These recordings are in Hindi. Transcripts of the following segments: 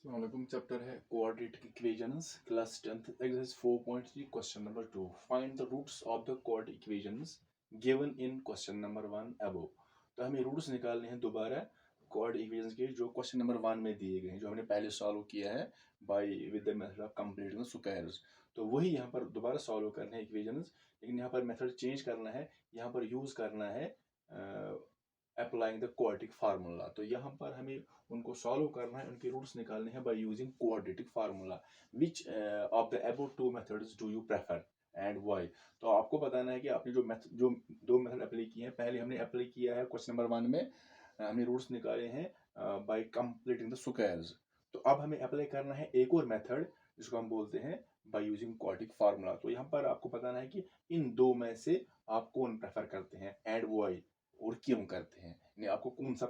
अस्सलाम चैप्टर है quadratic equations class 10th exercise 4.3 question number 2 find the roots of the quadratic equations given in question number 1 above. तो हमें रूट्स निकालने हैं दोबारा क्वाड्रेटिक इक्वेशंस के जो क्वेश्चन नंबर 1 में दिए गए हैं, जो हमने पहले सॉल्व किया है by with the method of completing the squares. तो वही यहाँ पर दोबारा सॉल्व करने हैं इक्वेशंस, लेकिन यहाँ पर मेथड चेंज करना है। यहाँ पर यूज करना है अप्लाइंग द क्वाड्रेटिक फार्मूला। तो यहाँ पर हमें उनको सॉल्व करना है, उनके रूट्स निकालने हैं by using quadratic formula. Which of the above two methods do you prefer and why. तो आपको बताना है कि आपने जो दो मेथड अप्लाई किए हैं, पहले हमने अप्लाई किया है क्वेश्चन नंबर 1 में, हमने रूट्स निकाले हैं बाय कंप्लीटिंग द स्क्वायर्स। तो अब हमें अप्लाई करना है एक और मेथड जिसको हम बोलते हैं बाय यूजिंग क्वाड्रेटिक फार्मूला। तो यहाँ पर आपको बताना है कि इन दो में से आप कौन प्रेफर करते हैं एंड व्हाई, और क्यों करते हैं, यानी आपको कौन सा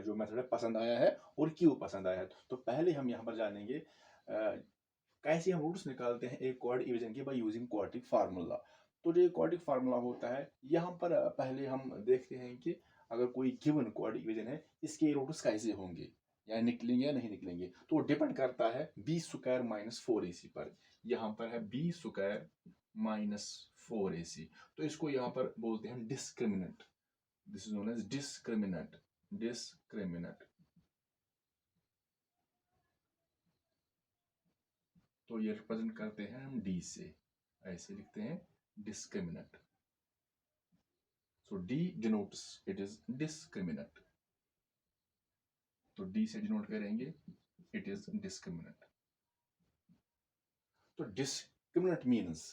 जो मेथड है पसंद आया है और क्यों पसंद आया है। तो पहले हम यहाँ पर जानेंगे कैसे हम रूट्स निकालते हैं एक क्वाड्रेटिक इक्वेशन के बाय यूजिंग क्वाड्रेटिक फार्मूला। तो जो क्वाड्रेटिक फार्मूला होता है, यहाँ पर पहले हम देखते हैं कि अगर कोई गिवन क्वाड्रेटिक इक्वेशन है, इसके रूट्स कैसे होंगे, या निकलेंगे या नहीं निकलेंगे। तो डिपेंड करता है बी स्क्वायर माइनस 4ac पर। यहाँ पर है बी स्क्वायर माइनस 4ac, तो इसको यहाँ पर बोलते हैं discriminant. This is known as discriminant. Discriminant, तो ये रिप्रेजेंट करते हैं हम डी से, ऐसे लिखते हैं discriminant. So D denotes it is discriminant, तो डी से डिनोट करेंगे इट इज डिस्क्रिमिनेंट। तो डिस्क्रिमिनेंट मीन्स,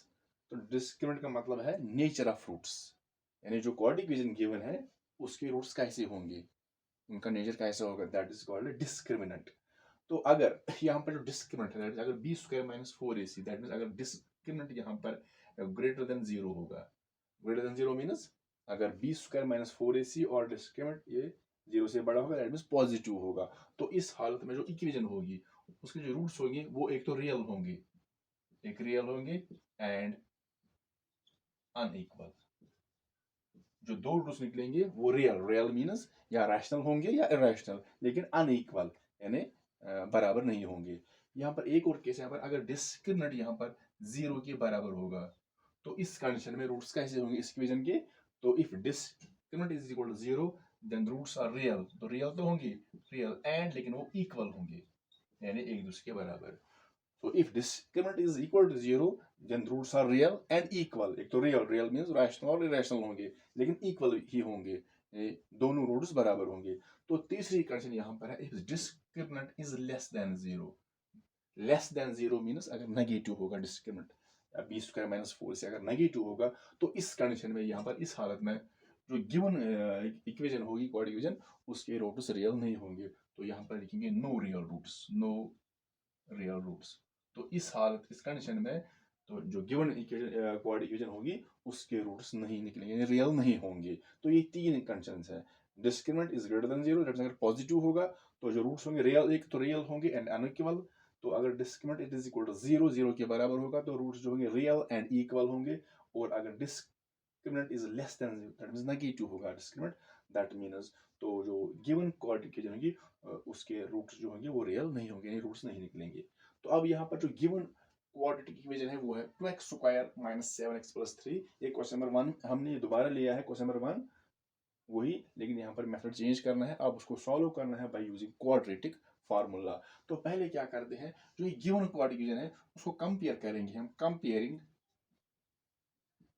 तो डिस्क्रिमिनेंट का मतलब है नेचर ऑफ रूट्स, यानी जो क्वाड्रेटिक इक्वेशन गिवन है उसके रूट्स कैसे होंगे, उनका नेचर कैसा होगा, दैट इज कॉल्ड डिस्क्रिमिनेंट। तो अगर यहाँ पर जो डिस्क्रिमिनेंट है, अगर b square minus 4ac, that mean अगर डिस्क्रिमिनेंट यहाँ पर ग्रेटर देन 0 होगा, ग्रेटर देन 0 मीन्स अगर बी स्क्वायर माइनस 4ac और डिस्क्रिमिनेंट ये 0 से बड़ा होगा, दैट मीन्स पॉजिटिव होगा। तो इस हालत में जो इक्वेशन होगी उसके जो रूट्स होंगे वो एक तो रियल होंगे, एक रियल होंगे एंड अनइक्वल। जो दो रूट्स निकलेंगे वो रियल, रियल मीन्स या रैशनल होंगे या इरेशनल, लेकिन अनइक्वल यानी बराबर नहीं होंगे। यहाँ पर एक और केस है, यहाँ पर अगर डिस्क्रिमिनेंट यहाँ पर 0 के बराबर होगा, तो इस कंडीशन में रूट्स कैसे होंगे इस इक्वेशन के। तो if discriminant is equal to 0 then roots are real, तो रियल तो होंगे रियल एंड, लेकिन वो इक्वल होंगे यानी एक दूसरे के बराबर। So if discriminant is equal to 0 then roots are real and equal। एक तो real, real means rational और irrational होंगे, लेकिन equal ही होंगे, दोनों रूट्स बराबर होंगे। तो तीसरी कंडीशन यहाँ पर है if discriminant is less than 0। Less than 0 means अगर नेगेटिव होगा डिस्क्रिमिनेंट बी स्क्वायर माइनस 4 से अगर नेगेटिव होगा, तो इस कंडीशन में यहाँ पर इस हालत में जो गिवन इक्वेशन होगी क्वाड्रेटिक इक्वेशन, उसके रूट्स रियल नहीं होंगे। तो यहाँ पर लिखेंगे no real roots, no real roots. तो इस हालत, इस कंडीशन में तो जो गिवन क्वाड्रेटिक इक्वेशन होगी उसके रूट्स नहीं निकलेंगे, यानी रियल नहीं होंगे। तो ये तीन कंडीशंस है। Discriminant is greater than 0, that अगर पॉजिटिव होगा तो जो रूट्स होंगे रियल, एक तो रियल होंगे एंड अनइक्वल। तो अगर discriminant it is equal to 0, 0 के बराबर होगा तो रूट्स जो होंगे रियल एंड इक्वल होंगे। और अगर discriminant is less than 0 that means negative होगा डिस्क्रिमिनेंट, दैट मींस तो जो गिवन क्वाड्रेटिक इक्वेशन होगी उसके रूट्स जो होंगे वो रियल नहीं होंगे, यानी रूट्स नहीं निकलेंगे। तो अब यहाँ पर जो गिवन क्वाड्रेटिक इक्वेशन है वो है 2x square minus 7x plus 3। ये क्वेश्चन नंबर 1 हमने दोबारा लिया है, क्वेश्चन नंबर 1 वही, लेकिन यहाँ पर मेथड चेंज करना है। अब उसको सॉल्व करना है बाय यूजिंग क्वाड्रेटिक फार्मूला। तो पहले क्या करते हैं, जो ये गिवन क्वाड्रेटिक इक्वेशन है उसको कंपेयर करेंगे हम,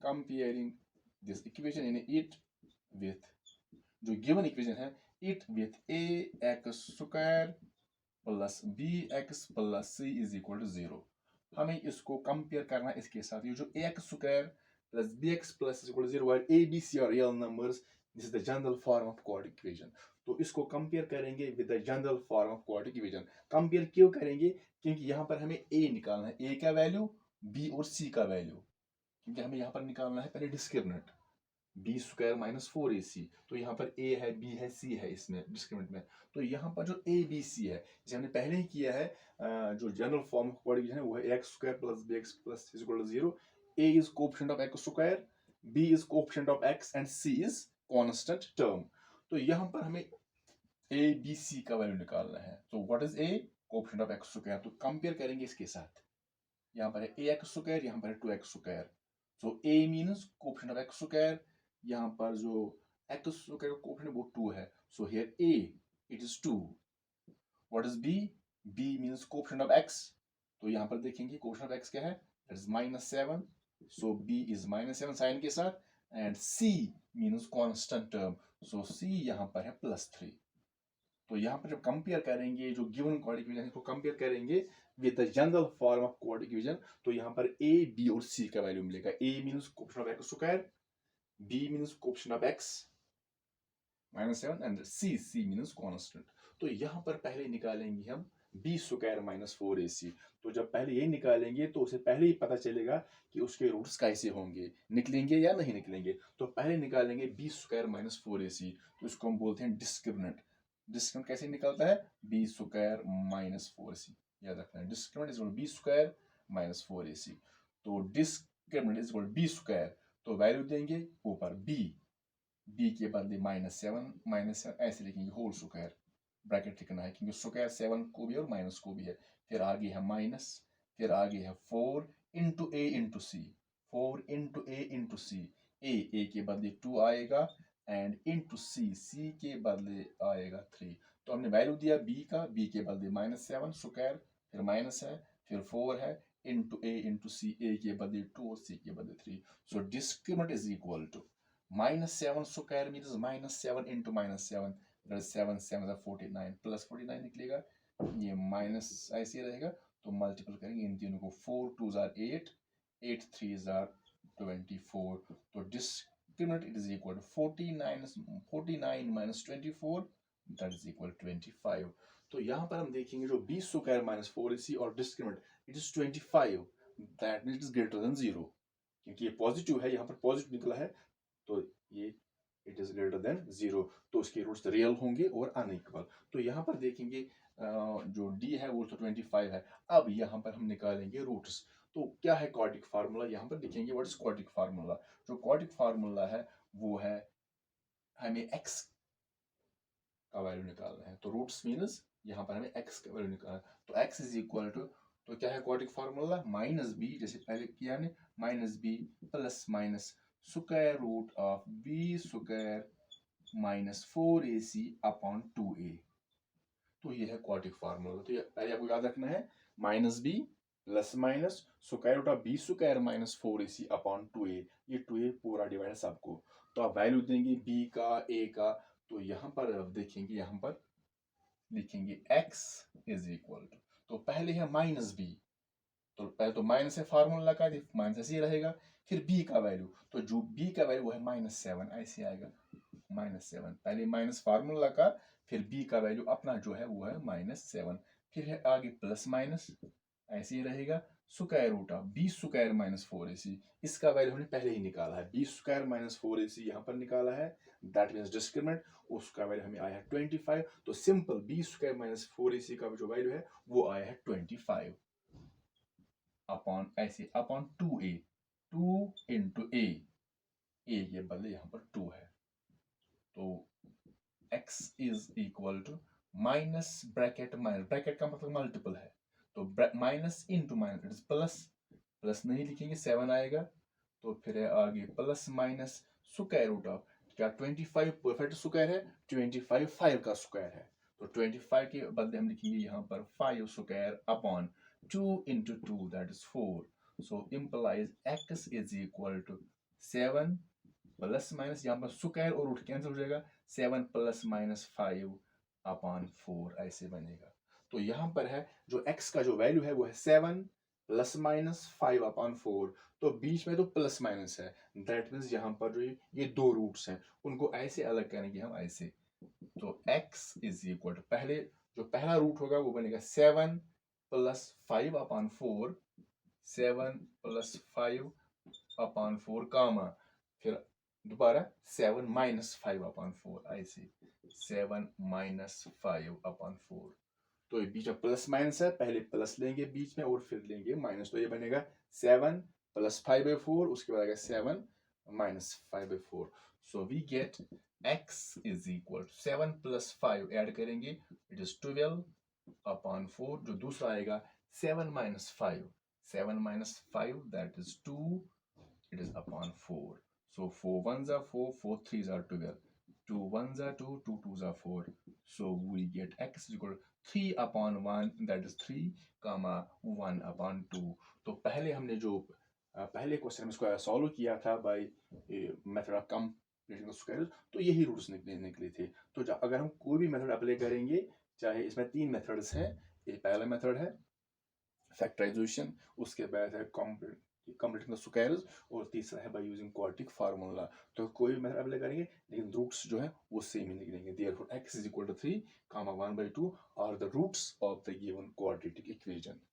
comparing this equation in it with जो गिवन इक्वेशन है it with ax square plus bx plus c is equal to 0। हमें इसको कंपेयर करना है इसके साथ, ये जो ax square plus bx plus is equal to 0 where a b c are real numbers, this is the general form of quadratic equation. तो इसको कंपेयर करेंगे with the general form of quadratic equation. Compare क्यों करेंगे, क्योंकि यहाँ पर हमें a निकालना है, a का वैल्यू b और c का वैल्यू, क्योंकि हमें यहाँ पर निकालना है पहले discriminant B square minus 4ac। तो यहाँ पर a है, b है, c है इसमें डिस्क्रिमिनेंट में। तो यहाँ पर जो a b c है जैसे हमने पहले ही किया है, जो जनरल फॉर्म ऑफ क्वाड्रेटिक है वो है x square plus bx plus is equal to 0। a is coefficient of x square, b is coefficient of x and c is constant term. तो यहाँ पर हमें a b c का वैल्यू निकालना है। तो what is a, coefficient of x square, तो कंपेयर करेंगे इसके साथ। यहाँ पर है ए एक्स स्क्वायर, यहाँ पर है 2x square. So A means coefficient of x square, यहाँ पर जो एक्स स्क्वायर का कोएफिशिएंट वो 2 है। So here A it is 2। What is B? B means coefficient of X, तो यहाँ पर देखेंगे कोएफिशिएंट ऑफ एक्स क्या है, that is -7। So B is -7 sign के साथ, and C means constant term, so C यहाँ पर है +3। तो यहाँ पर जब कंपेयर करेंगे जो गिवन क्वाड्रेटिक इक्वेशन को कंपेयर करेंगे with the general form of quadratic equation, तो यहाँ पर ए बी और सी का वैल्यू मिलेगा। A means coefficient of x square, B means coefficient of X -7, and C means constant. तो यहाँ पर पहले निकालेंगे हम बी स्क्वायर -4ac। तो जब पहले ये निकालेंगे तो उसे पहले ही पता चलेगा कि उसके रूट्स कैसे होंगे, निकलेंगे या नहीं निकलेंगे। तो पहले निकालेंगे बी स्क्वायर -4ac, तो इसको हम बोलते हैं डिस्क्रिमिनेंट। डिस्क्रिमिनेंट कैसे निकलता है? बी स्क्वायर -4ac, याद रखना है। Discriminant is b square -4ac। तो डिस्क्रिमिनेंट इज बी स्क्वायर, तो वैल्यू देंगे ऊपर बी के बदले -7 ऐसे लिखेंगे होल स्क्वायर, ब्रैकेट लिखना है क्योंकि स्क्वायर 7 को भी और माइनस को भी है। फिर आगे है माइनस, फिर आगे है 4 इंटू ए इंटू सी, 4 इंटू ए इंटू सी। ए के बदले 2 आएगा, एंड इंटू सी के बदले आएगा 3। तो हमने वैल्यू दिया बी के बदले -7 स्क्वायर, फिर माइनस है, फिर 4 है, इंटू ए इंटू सी, ए के बदले 2 और सी के बदले 3। So discriminant is equal to -7 square means -7 into -7, that is 7 7 are 49, plus 49 निकलेगा, ये माइनस ऐसे रहेगा। तो मल्टीपल करेंगे इन तीनों को, 4 2s are 8, 8 3s are 24। तो discriminant it is equal to 49 minus 24, that is equal to 25। तो यहाँ पर हम देखेंगे जो b स्क्वायर -4ac और discriminant it is 25, that means it is greater than 0, क्योंकि ये पॉजिटिव है, यहाँ पर पॉजिटिव निकला है, तो ये इट इज ग्रेटर देन 0, तो इसके रूट्स रियल होंगे और अनइक्वल। तो यहाँ पर देखेंगे जो d है वो तो 25 है। अब यहाँ पर हम निकालेंगे रूट्स। तो क्या है क्वाड्रेटिक फार्मूला, यहाँ पर लिखेंगे व्हाट इज क्वाड्रेटिक फार्मूला। जो क्वाड्रेटिक फार्मूला है वो है हमें x का वैल्यू निकालना है, तो रूट्स मीन्स यहाँ पर हमें x का वैल्यू निकालना है। तो x इज इक्वल टू, तो क्या है क्वाड्रेटिक फार्मूला, -b, जैसे पहले किया हमने, -b plus minus square root of b square -4ac upon 2a। तो ये है क्वाड्रेटिक फार्मूला। तो ये पहले आपको याद रखना है, -b plus minus square root of b square -4ac upon 2a। ये 2a पूरा डिवाइड है सबको। तो आप वैल्यू देंगे b का, a का। तो यहाँ पर आप देखेंगे, यहाँ पर लिखेंगे x इज इक्वल टू, तो पहले है -b, तो पहले तो माइनस है फार्मूला का, माइनस ऐसे ही रहेगा। फिर b का वैल्यू, तो जो b का वैल्यू वो है -7, ऐसे आएगा -7, पहले माइनस फार्मूला का, फिर b का वैल्यू अपना जो है वो है -7। फिर है आगे प्लस माइनस, ऐसे ही रहेगा, square root of b square -4ac, इसका वैल्यू हमने पहले ही निकाला है, b स्क्वायर -4ac यहाँ पर निकाला है, दैट मीन्स डिस्क्रिमिनेंट, उसका वैल्यू हमें आया है 25। तो सिंपल b स्क्वायर -4ac का जो वैल्यू है वो आया है 25 अपॉन ऐसे अपॉन 2a, 2 इंटू a के बदले यहाँ पर 2 है। तो x is equal to minus bracket, minus bracket का मतलब मल्टीपल है, तो minus into minus it is plus, plus नहीं लिखेंगे 7 आएगा। तो फिर है आगे plus minus square root of, क्या 25 परफेक्ट स्क्वायर है, 25 5 का स्क्वायर है, तो 25 के बदले हम लिखेंगे यहाँ पर 5 square upon 2 into 2 that is 4। So implies x is equal to 7 plus minus, यहाँ पर स्क्वायर और रूट कैंसिल हो जाएगा, 7 प्लस माइनस 5 अपॉन 4 ऐसे बनेगा। तो यहाँ पर है जो x का जो वैल्यू है वो है 7 प्लस माइनस 5 अपॉन 4, तो बीच में तो प्लस माइनस है, दैट मीन्स यहाँ पर जो ये दो रूट्स हैं उनको ऐसे अलग करेंगे हम ऐसे। तो x इज इक्वल टू, पहले जो पहला रूट होगा वो बनेगा 7 प्लस 5 अपॉन 4, 7 प्लस 5 अपॉन 4 कामा, फिर दोबारा 7 माइनस 5 अपॉन 4 ऐसे, 7 माइनस 5 अपॉन 4। तो ये बीच में प्लस माइनस है, पहले प्लस लेंगे बीच में और फिर लेंगे माइनस, तो ये बनेगा 7 प्लस 5/4, उसके बाद आएगा 7 minus 5/4। So we get x is equal 7 plus 5 add करेंगे, इट इज 12 अपॉन 4, जो दूसरा आएगा 7 minus 5, 7 minus 5 that is 2, it is upon 4. So 4 1s are 4, 4 3s are 12, 2 1s are 2, 2 2s are 4. So we get x is equal to 3 upon 1, that is 3, comma 1 upon 2. तो पहले हमने जो पहले क्वेश्चन में इसको सॉल्व किया था by method of completing squares, तो यही रूट्स निकले थे। तो अगर हम कोई भी मेथड अप्लाई करेंगे, चाहे इसमें 3 मेथड्स हैं, ये पहला मेथड है फैक्टराइजेशन, उसके बाद है कंप्लीटिंग द स्क्वायर्स, और तीसरा है बाय यूजिंग क्वाड्रेटिक फार्मूला। तो कोई भी मेथड अप्लाई करेंगे लेकिन रूट्स जो है वो सेम ही निकलेंगे। Therefore x is equal to 3, 1/2 are the roots of the given quadratic equation.